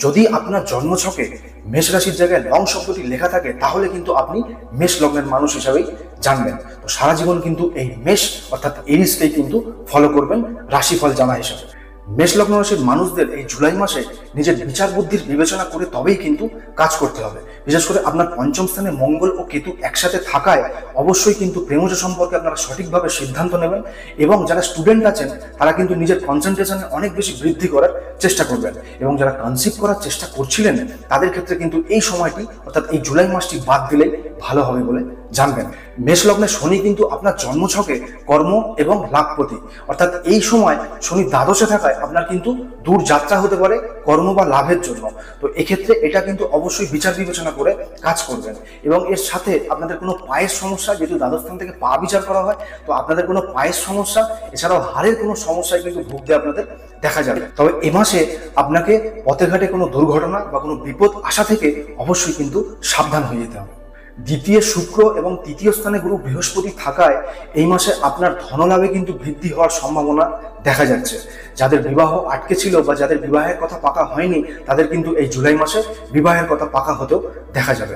যদি আপনার জন্মছকে মেষ রাশির জায়গায় লং শব্দটি লেখা থাকে তাহলে কিন্তু আপনি মেষ লগ্নের মানুষ হিসাবেই জানবেন। তো সারা জীবন কিন্তু এই মেষ অর্থাৎ এরিসকেই কিন্তু ফলো করবেন রাশিফল জানা হিসাবে। মেষ লগ্ন রাশির মানুষদের এই জুলাই মাসে নিজের বিচার বুদ্ধির বিবেচনা করে তবেই কিন্তু কাজ করতে হবে। বিশেষ করে আপনার পঞ্চম স্থানে মঙ্গল ও কেতু একসাথে থাকায় অবশ্যই কিন্তু প্রেমজ সম্পর্কে আপনারা সঠিকভাবে সিদ্ধান্ত নেবেন এবং যারা স্টুডেন্ট আছেন তারা কিন্তু নিজের কনসেন্ট্রেশনে অনেক বেশি বৃদ্ধি করার চেষ্টা করবেন এবং যারা কনসিভ করার চেষ্টা করছিলেন তাদের ক্ষেত্রে কিন্তু এই সময়টি অর্থাৎ এই জুলাই মাসটি বাদ দিলেই ভালো হবে বলে জানবেন। মেষ লগ্নে শনি কিন্তু আপনার জন্মছকে কর্ম এবং লাভপতি, অর্থাৎ এই সময় শনি দ্বাদশে থাকায় আপনার কিন্তু দূর যাত্রা হতে পারে কর্ম বা লাভের জন্য। তো এক্ষেত্রে এটা কিন্তু অবশ্যই বিচার বিবেচনা করে কাজ করবেন এবং এর সাথে আপনাদের কোনো পায়ের সমস্যা, যেহেতু দ্বাদশ স্থান থেকে পা বিচার করা হয়, তো আপনাদের কোনো পায়ের সমস্যা এছাড়াও হাড়ের কোনো সমস্যায় কিন্তু ভুগতে আপনাদের দেখা যাবে। তবে এ মাসে আপনাকে পথে ঘাটে কোনো দুর্ঘটনা বা কোনো বিপদ আসা থেকে অবশ্যই কিন্তু সাবধান হয়ে যেতে হবে। দ্বিতীয় শুক্র এবং তৃতীয় স্থানে গুরু বৃহস্পতি থাকায় এই মাসে আপনার ধনলাভে কিন্তু বৃদ্ধি হওয়ার সম্ভাবনা দেখা যাচ্ছে। যাদের বিবাহ আটকে ছিল বা যাদের বিবাহের কথা পাকা হয়নি তাদের কিন্তু এই জুলাই মাসে বিবাহের কথা পাকা হতেও দেখা যাবে।